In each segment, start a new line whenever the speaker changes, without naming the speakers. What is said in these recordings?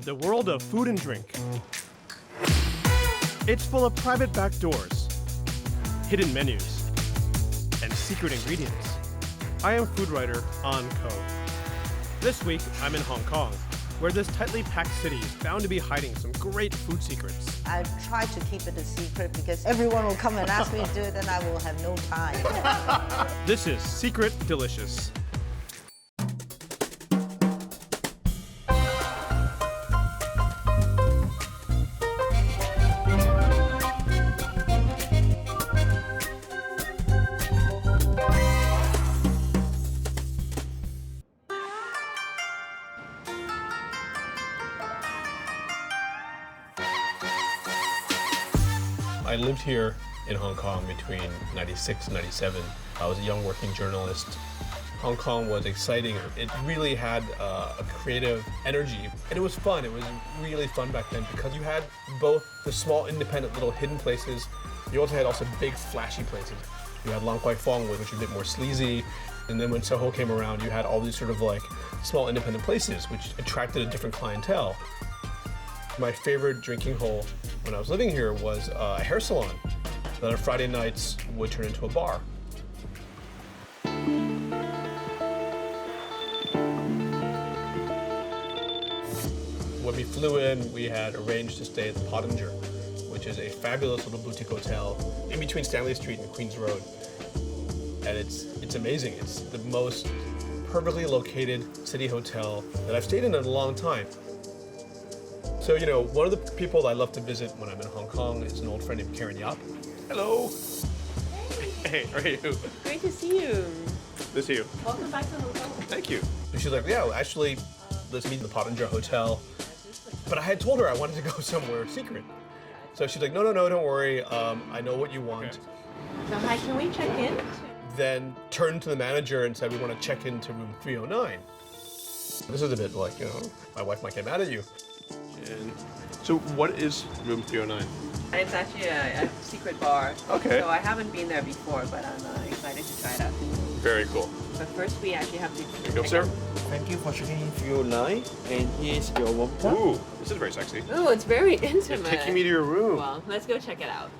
The world of food and drink. It's full of private back doors, hidden menus, and secret ingredients. I am food writer Aun Koh. This week, I'm in Hong Kong, where this tightly packed city is bound to be hiding some great food secrets.
I try to keep it a secret because everyone will come and ask me to do it and I will have no time.
This is Secret Delicious. I lived here in Hong Kong between 96 and 97. I was a young working journalist. Hong Kong was exciting. It really had a creative energy, and it was fun. It was really fun back then because you had both the small, independent, little hidden places. You also had big, flashy places. You had Lang Kwai Fong, which was a bit more sleazy, and then when Soho came around, you had all these sort of like small, independent places, which attracted a different clientele. My favorite drinking hole when I was living here was a hair salon that on Friday nights would turn into a bar. When we flew in, we had arranged to stay at the Pottinger, which is a fabulous little boutique hotel in between Stanley Street and Queens Road. And it's amazing. It's the most perfectly located city hotel that I've stayed in a long time. So, you know, one of the people I love to visit when I'm in Hong Kong is an old friend named Karen Yap. Hello. Hey, how are you?
Great to see you.
Good to see you.
Welcome back to the hotel.
Thank you. And she's like, yeah, actually, let's meet in the Pottinger Hotel. But I had told her I wanted to go somewhere secret. So she's like, no, don't worry. I know what you want.
Okay. So hi, can we check in?
Then turned to the manager and said, we want to check into room 309. This is a bit like, you know, my wife might get mad at you. And so what is room 309?
It's actually a secret bar.
Okay.
So I haven't been there before, but I'm excited to try it out.
Very cool.
But first we actually have to
There you go, sir.
Thank you for checking in 309, and here's your room tour.
Ooh, this is very sexy.
Oh, it's very intimate.
You're taking me to your room.
Well, let's go check it out.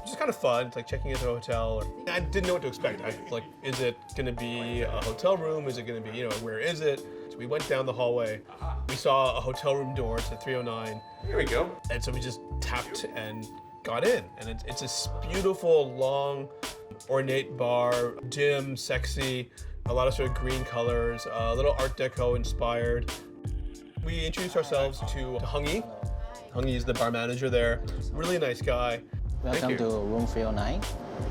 It's kind of fun. It's like checking into a hotel. I didn't know what to expect. Like, is it going to be a hotel room? Is it going to be, you know, where is it? So we went down the hallway. We saw a hotel room door to 309. Here we go. And so we just tapped and got in. And it's this beautiful, long, ornate bar, dim, sexy, a lot of sort of green colors, a little Art Deco inspired. We introduced ourselves to Hung Yi. Hung Yi is the bar manager there. Really nice guy.
Welcome to room 309.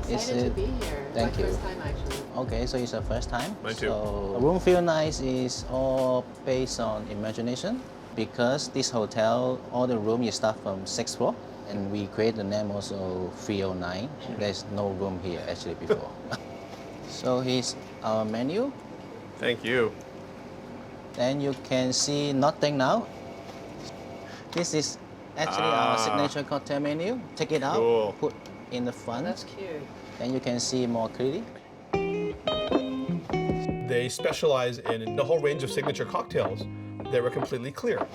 Excited to be here.
Thank you.
First time actually.
Okay, so it's the first time.
Mine too.
So room 309 is all based on imagination because this hotel, all the room you start from 6th floor, and we create the name also 309. There's no room here actually before. So here's our menu.
Thank you.
Then you can see nothing now. This is actually our signature cocktail menu. Take it out,
Cool.
put in the front.
That's cute.
Then you can see more clearly.
They specialize in the whole range of signature cocktails that were completely clear.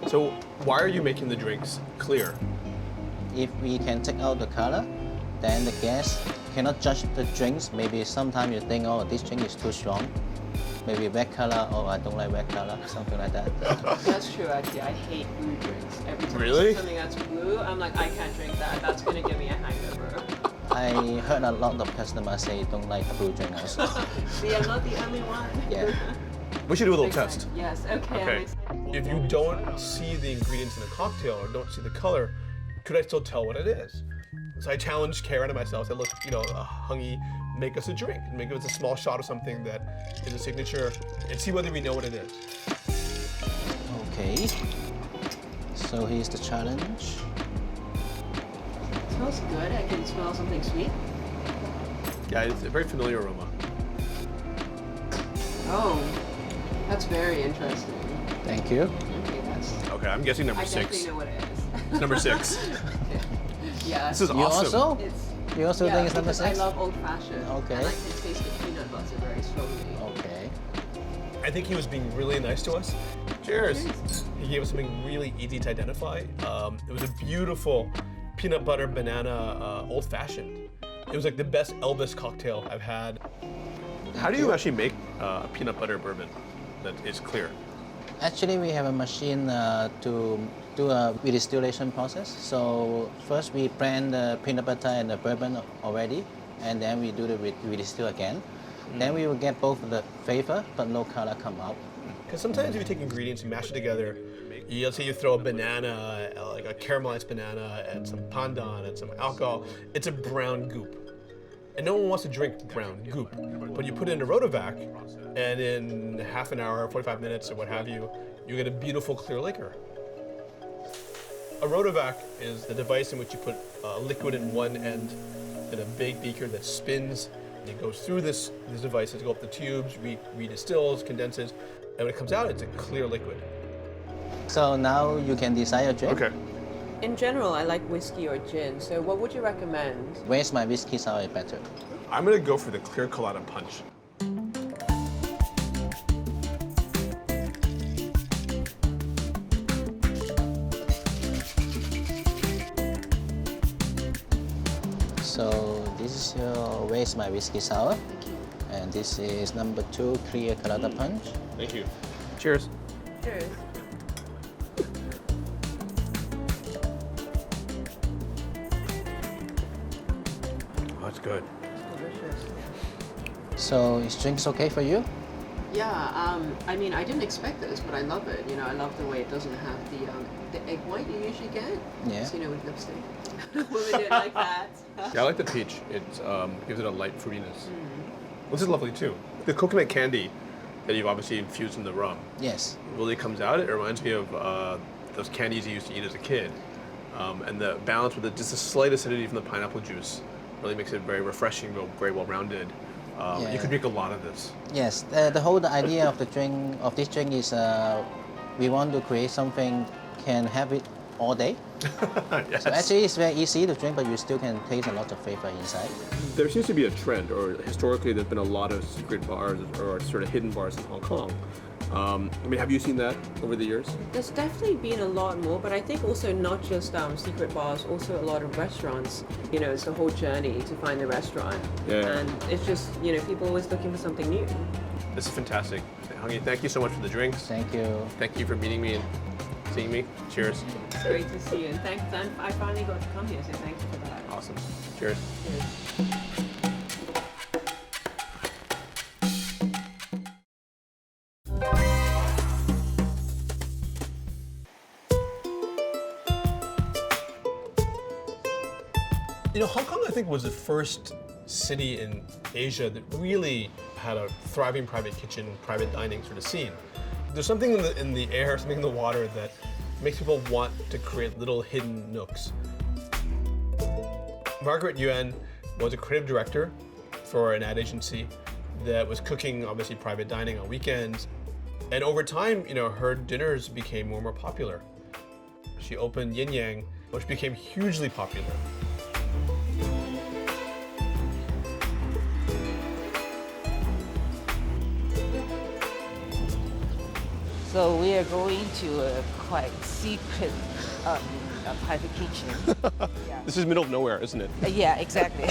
So why are you making the drinks clear?
If we can take out the color, then the guests cannot judge the drinks. Maybe sometimes you think, oh, this drink is too strong. Maybe red color, or I don't like red color, something like that.
That's true actually. I hate blue drinks. Every time
Really?
I see something that's blue, I'm like, I can't drink that. That's gonna give me a hangover.
I heard a lot of customers say don't like blue drink also.
See, I'm not the only one.
Yeah.
We should do a little
Excited.
test.
Yes, okay. I'm
Okay.
excited.
If you don't see the ingredients in a cocktail or don't see the color, could I still tell what it is? So I challenged Karen and myself. I said, look, you know, Hung Yi, make us a drink. Make us a small shot of something that is a signature and see whether we know what it is.
Okay. So here's the challenge.
It smells good. I can smell something sweet.
Yeah, it's a very familiar aroma.
Oh, that's very interesting.
Thank you.
Okay, that's.
Okay, I'm guessing number
I
6.
definitely know what it is.
It's number 6.
Yeah.
This is
You
awesome.
also?
It's,
You also
yeah,
think it's number
because
6?
I love old fashioned.
Okay.
And I can taste the peanut butter very strongly.
Okay.
I think he was being really nice to us. Cheers. He gave us something really easy to identify. It was a beautiful peanut butter banana old fashioned. It was like the best Elvis cocktail I've had. How do you actually make a peanut butter bourbon that is clear?
Actually, we have a machine to do a redistillation process. So first we blend the peanut butter and the bourbon already, and then we do the redistill again. Then we will get both the flavor but no color come out.
Because sometimes if you take ingredients and mash it together, let's say you throw a banana, like a caramelized banana, and some pandan and some alcohol, it's a brown goop. And no one wants to drink brown goop. But you put it in a rotovac, and in half an hour, 45 minutes, or what have you, you get a beautiful clear liquor. A rotovac is the device in which you put liquid in one end in a big beaker that spins. And it goes through this device, it goes up the tubes, redistills, condenses, and when it comes out, it's a clear liquid.
So now you can decide your drink.
Okay.
In general, I like whiskey or gin. So what would you recommend?
Where's my whiskey sour better?
I'm gonna go for the clear colada punch.
So this is your Where's my whiskey sour? And this is number 2 clear colada punch.
Thank you. Cheers.
Cheers.
Oh, that's good.
Delicious.
So is drinks okay for you?
Yeah, I mean, I didn't expect this, but I love it. You know, I love the way it doesn't have the egg white you usually get.
Yeah.
So, you know, with lipstick. Women do it like that.
Yeah, I like the peach. It gives it a light fruitiness. This is lovely too. The coconut candy that you've obviously infused in the rum
Yes.
really comes out. It reminds me of those candies you used to eat as a kid. And the balance with just a slight acidity from the pineapple juice really makes it very refreshing, very well-rounded. You could drink a lot of this.
Yes. The whole idea of this drink is we want to create something can have it all day.
Yes.
So actually it's very easy to drink, but you still can taste a lot of flavor inside.
There seems to be a trend, or historically there's been a lot of secret bars or sort of hidden bars in Hong Kong. I mean, have you seen that over the years?
There's definitely been a lot more, but I think also not just secret bars, also a lot of restaurants. You know, it's a whole journey to find the restaurant.
Yeah.
And it's just, you know, people always looking for something new.
This is fantastic. Hongi, thank you so much for the drinks.
Thank you.
Thank you for meeting me and seeing me. Cheers.
It's great to see you. And thanks, and I finally got to come here, so thank you for that.
Awesome. Cheers. You know, Hong Kong, I think, was the first city in Asia that really had a thriving private kitchen, private dining sort of scene. There's something in the air, something in the water that makes people want to create little hidden nooks. Margaret Yuan was a creative director for an ad agency that was cooking, obviously, private dining on weekends. And over time, you know, her dinners became more and more popular. She opened Yinyang, which became hugely popular.
So we are going to a quite secret private kitchen. Yeah.
This is middle of nowhere, isn't it?
Yeah, exactly.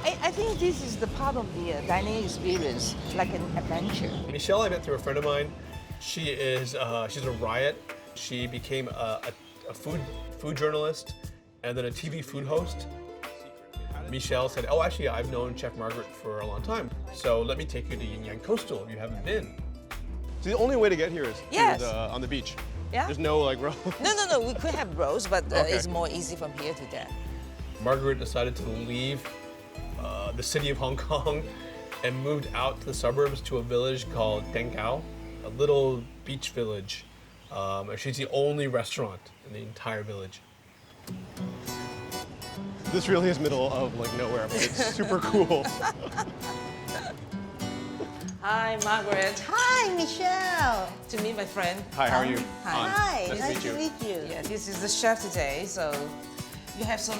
I think this is the part of the dining experience, like an adventure.
Michelle, I met through a friend of mine. She's a riot. She became a food journalist and then a TV food host. Michelle said, "Oh, actually, I've known Chef Margaret for a long time. So let me take you to Yinyang Coastal if you haven't been." So the only way to get here is
Yes.
on the beach.
Yeah?
There's no like road.
No, we could have roads, but
Okay.
it's more easy from here to there.
Margaret decided to leave the city of Hong Kong and moved out to the suburbs to a village called Dengao, a little beach village. And she's the only restaurant in the entire village. This really is middle of like nowhere, but it's super cool.
Hi, Margaret.
Hi, Michelle.
To meet my friend.
Hi, how are you?
Hi.
Hi,
Nice to
nice
meet
to
you.
meet you.
Yeah, this is the chef today. So you have some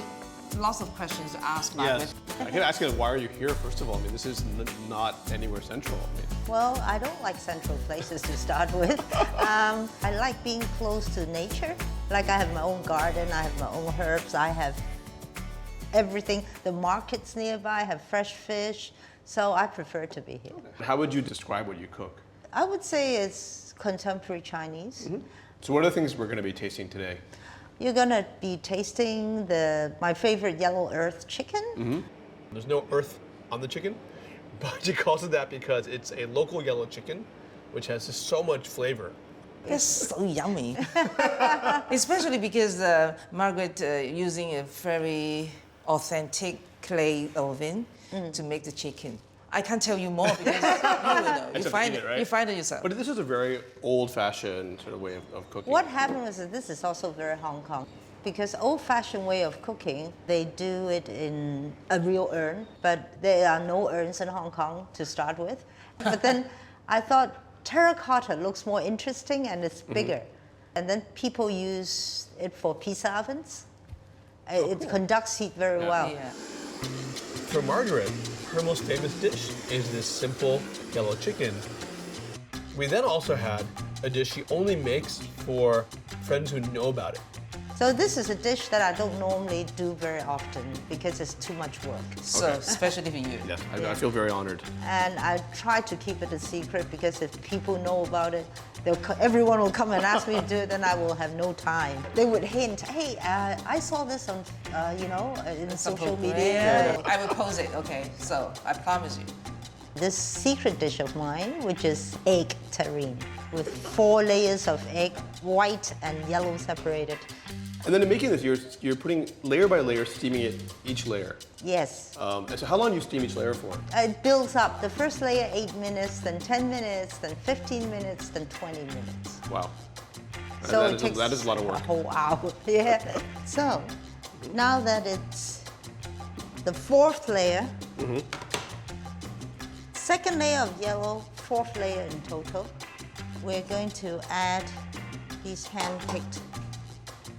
lots of questions to ask,
Yes.
Margaret.
I can ask you, why are you here, first of all? I mean, this is not anywhere central. I mean,
Well, I don't like central places to start with. I like being close to nature. Like I have my own garden, I have my own herbs, I have everything. The markets nearby have fresh fish, so I prefer to be here.
how would you describe what you cook?
I would say it's contemporary Chinese.
So what are the things we're going to be tasting today?
You're gonna be tasting my favorite yellow earth chicken.
There's no earth on the chicken, but she calls it that because it's a local yellow chicken, which has just so much flavor.
It's so yummy. Especially because Margaret using a very authentic clay oven to make the chicken. I can't tell you more because you will know.
Except to eat it, right?
You find it yourself.
But this is a very old-fashioned sort of way of cooking.
What happened was that this is also very Hong Kong. Because old-fashioned way of cooking, they do it in a real urn, but there are no urns in Hong Kong to start with. But then I thought terracotta looks more interesting and it's bigger. And then people use it for pizza ovens. It conducts heat very well.
Yeah.
For Margaret, her most famous dish is this simple yellow chicken. We then also had a dish she only makes for friends who know about it.
So this is a dish that I don't normally do very often because it's too much work.
So, especially for you.
Yes, I feel very honored.
And I try to keep it a secret because if people know about it, everyone will come and ask me to do it, then I will have no time. They would hint, hey, I saw this on, in social media.
Yeah, I will post it, okay? So, I promise you.
This secret dish of mine, which is egg terrine, with 4 layers of egg, white and yellow separated.
And then in making this, you're putting layer by layer, steaming it, each layer.
Yes.
And so how long do you steam each layer for?
It builds up. The first layer, 8 minutes, then 10 minutes, then 15 minutes, then 20 minutes.
Wow.
So
that
it
is
takes
that is a lot of
a
work.
whole hour. Yeah. So now that it's the 4th layer, second layer of yellow, 4th layer in total, we're going to add these hand-picked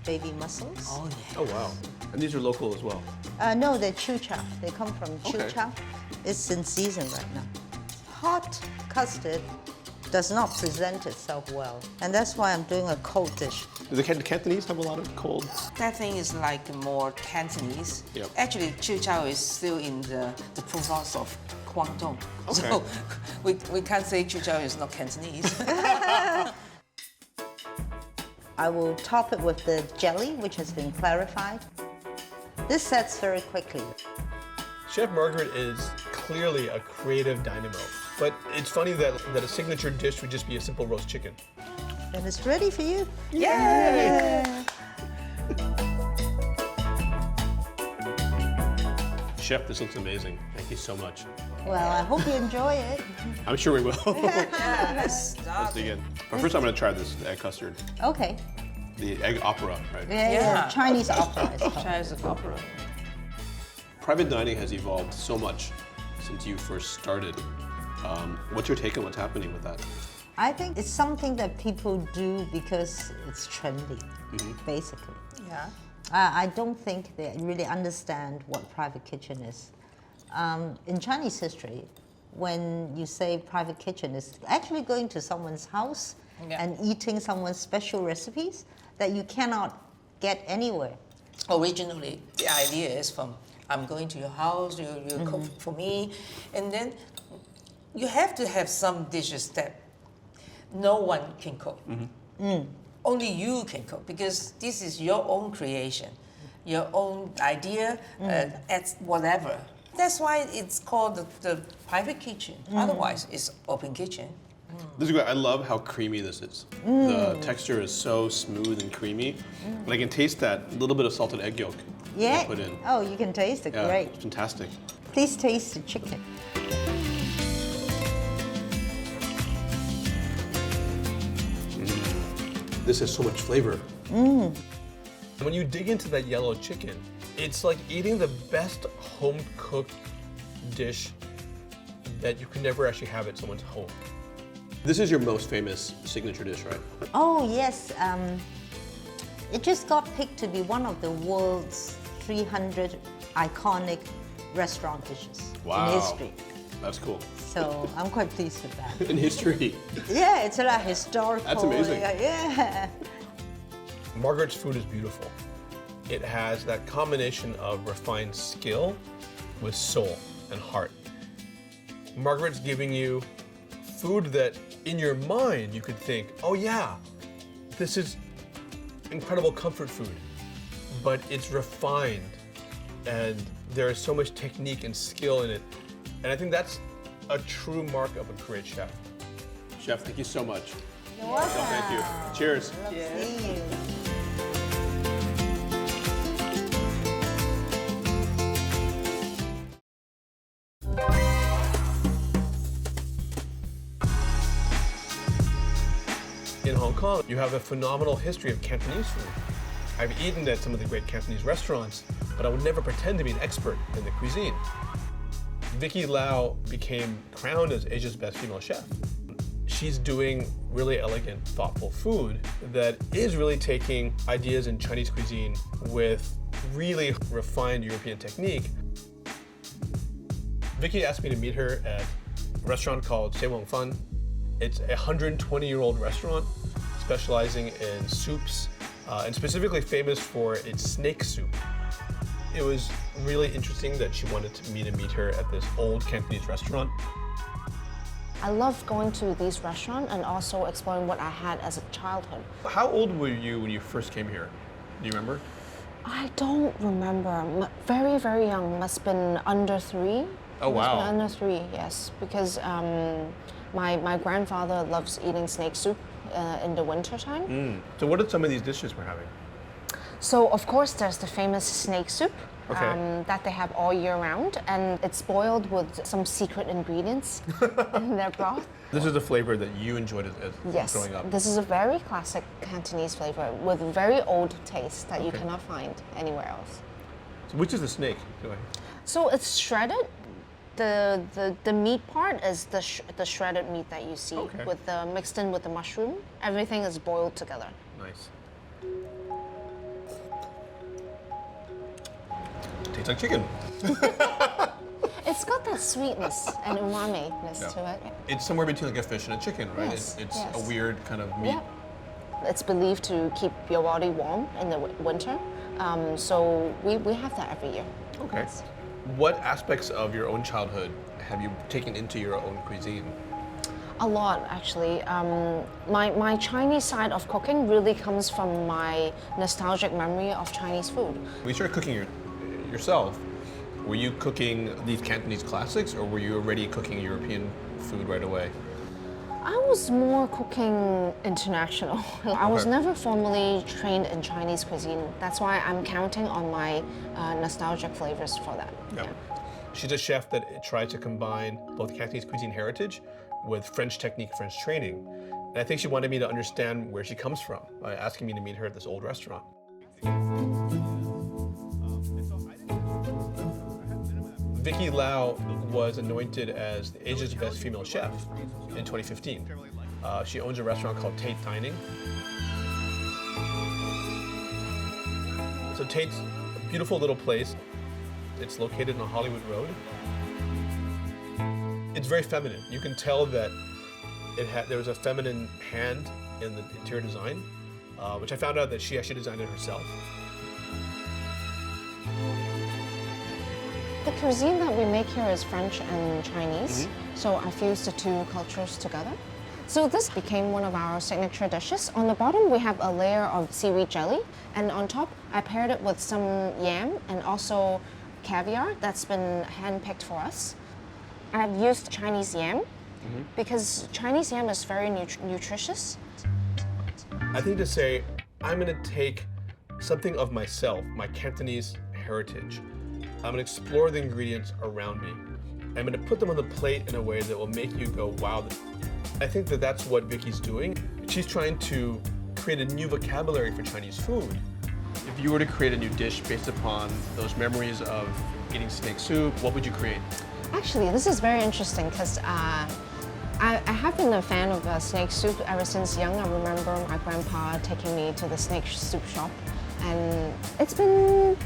baby mussels.
Oh, yeah.
Oh, wow. And these are local as well.
No, they're chu chow. They come from chu
Okay.
chow. It's in season right now. Hot custard does not present itself well, and that's why I'm doing a cold dish.
Do the Cantonese have a lot of cold?
That thing is like more Cantonese.
Yep.
Actually, Chiu Chow is still in the province of Guangdong.
Okay.
So we can't say Chiu Chow is not Cantonese.
I will top it with the jelly, which has been clarified. This sets very quickly.
Chef Margaret is clearly a creative dynamo. But it's funny that a signature dish would just be a simple roast chicken.
And it's ready for you.
Yay!
Chef, this looks amazing. Thank you so much.
Well, I hope you enjoy it.
I'm sure we will.
Yeah, let's
Let's
start.
dig in. But first I'm going to try this egg custard.
Okay.
The egg opera, right?
Yeah. Chinese opera is called.
Chinese opera.
Private dining has evolved so much since you first started. What's your take on what's happening with that?
I think it's something that people do because it's trendy, basically.
Yeah.
I don't think they really understand what private kitchen is. In Chinese history, when you say private kitchen, it's actually going to someone's house and eating someone's special recipes that you cannot get anywhere.
Originally, the idea is from I'm going to your house, you cook for me, and then you have to have some dishes that no one can cook. Only you can cook because this is your own creation, your own idea, at whatever. That's why it's called the private kitchen. Otherwise, it's open kitchen.
This is great. I love how creamy this is. The texture is so smooth and creamy. And I can taste that little bit of salted egg yolk
Yeah.
you put in.
Oh, you can taste it.
Yeah,
Great.
it's fantastic.
Please taste the chicken.
This has so much flavor. When you dig into that yellow chicken, it's like eating the best home-cooked dish that you can never actually have at someone's home. This is your most famous signature dish, right?
Oh, yes. It just got picked to be one of the world's 300 iconic restaurant dishes
Wow.
in history.
That's cool.
So I'm quite pleased with that.
In history.
Yeah, it's a lot historical.
That's amazing.
Yeah.
Margaret's food is beautiful. It has that combination of refined skill with soul and heart. Margaret's giving you food that in your mind you could think, oh yeah, this is incredible comfort food, but it's refined and there is so much technique and skill in it. And I think that's a true mark of a great chef. Chef, thank you so much.
You're welcome.
Thank you. Cheers.
Love seeing you.
In Hong Kong, you have a phenomenal history of Cantonese food. I've eaten at some of the great Cantonese restaurants, but I would never pretend to be an expert in the cuisine. Vicky Lau became crowned as Asia's best female chef. She's doing really elegant, thoughtful food that is really taking ideas in Chinese cuisine with really refined European technique. Vicky asked me to meet her at a restaurant called Se Wong Fan. It's a 120-year-old restaurant specializing in soups and specifically famous for its snake soup. It was really interesting that she wanted me to meet her at this old Cantonese restaurant.
I love going to these restaurants and also exploring what I had as a childhood.
How old were you when you first came here? Do you remember?
I don't remember. Very, very young. Must have been under 3.
Oh, wow.
Must have been under 3, yes. Because my grandfather loves eating snake soup in the winter time.
So what are some of these dishes we're having?
So of course there's the famous snake soup
Okay.
that they have all year round, and it's boiled with some secret ingredients in their broth.
This is a flavor that you enjoyed as
Yes,
growing up.
this is a very classic Cantonese flavor with very old taste that you
Okay.
cannot find anywhere else.
So which is the snake? Go ahead.
So it's shredded. The meat part is the shredded meat that you see
Okay.
with the mixed in with the mushroom. Everything is boiled together.
Nice. Tastes like chicken.
It's got that sweetness and umami-ness
Yeah.
to it.
It's somewhere between like a fish and a chicken, right?
Yes,
It's
yes.
a weird kind of meat.
Yeah. It's believed to keep your body warm in the winter. So we have that every year.
Okay. What aspects of your own childhood have you taken into your own cuisine?
A lot, actually. My Chinese side of cooking really comes from my nostalgic memory of Chinese food.
When you started cooking yourself, were you cooking these Cantonese classics or were you already cooking European food right away?
I was more cooking international. I was
Okay.
never formally trained in Chinese cuisine. That's why I'm counting on my nostalgic flavors for that.
Yeah. She's a chef that tries to combine both Cantonese cuisine heritage with French technique, French training. And I think she wanted me to understand where she comes from by asking me to meet her at this old restaurant. Vicky Lau was anointed as Asia's best female chef in 2015. She owns a restaurant called Tate Dining. So Tate's a beautiful little place. It's located on Hollywood Road. It's very feminine. You can tell that there was a feminine hand in the interior design, which I found out that she actually designed it herself.
The cuisine that we make here is French and Chinese, so I fused the two cultures together. So this became one of our signature dishes. On the bottom, we have a layer of seaweed jelly, and on top, I paired it with some yam and also caviar that's been hand-picked for us. I've used Chinese yam because Chinese yam is very nutritious.
I think to say, I'm gonna take something of myself, my Cantonese heritage. I'm gonna explore the ingredients around me. I'm gonna put them on the plate in a way that will make you go, wow. I think that that's what Vicky's doing. She's trying to create a new vocabulary for Chinese food. If you were to create a new dish based upon those memories of eating snake soup, what would you create?
Actually, this is very interesting because I have been a fan of snake soup ever since young. I remember my grandpa taking me to the snake soup shop, and it's been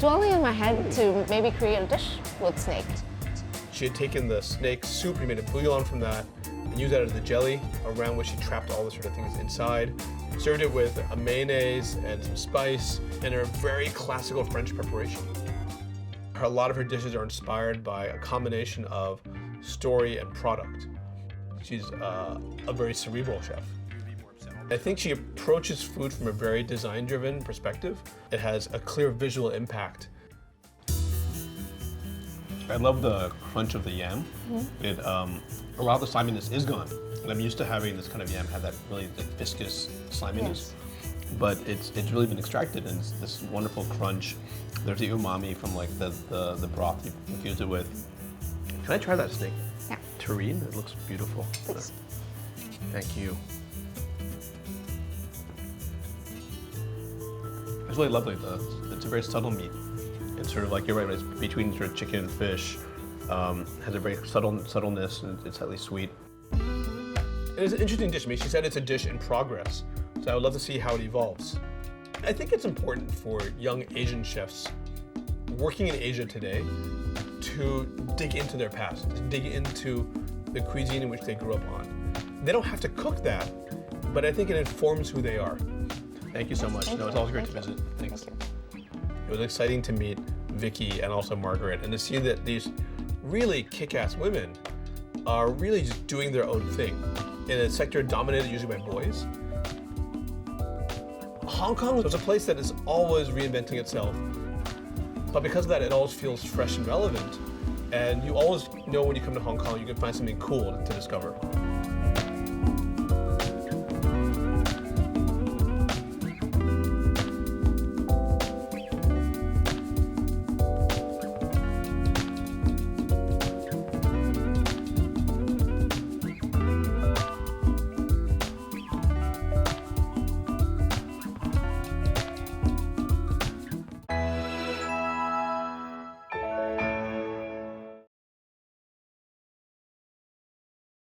dwelling in my head to maybe create a dish with snake.
She had taken the snake soup and made a bouillon from that and used that as the jelly around which she trapped all the sort of things inside. Served it with a mayonnaise and some spice and a very classical French preparation. A lot of her dishes are inspired by a combination of story and product. She's a very cerebral chef. I think she approaches food from a very design-driven perspective. It has a clear visual impact. I love the crunch of the yam. It a lot of the sliminess is gone. And I'm used to having this kind of yam have that really viscous sliminess. But it's really been extracted, and it's this wonderful crunch. There's the umami from like the broth you infuse it with. Can I try that steak?
Yeah.
Terrine? It looks beautiful.
Please.
Thank you. It's really lovely. It's a very subtle meat. It's sort of like, you're right, it's between sort of chicken and fish. Has a very subtleness, and it's slightly sweet. It's an interesting dish. I mean, she said it's a dish in progress, so I would love to see how it evolves. I think it's important for young Asian chefs working in Asia today to dig into their past, to dig into the cuisine in which they grew up on. They don't have to cook that, but I think it informs who they are. Thank you so much.
Thank
No, it's
you.
always great to
Thank
visit.
you.
Thanks.
Thank you.
It was exciting to meet Vicky and also Margaret, and to see that these really kick-ass women are really just doing their own thing in a sector dominated usually by boys. Hong Kong is a place that is always reinventing itself, but because of that, it always feels fresh and relevant. And you always know when you come to Hong Kong, you can find something cool to discover.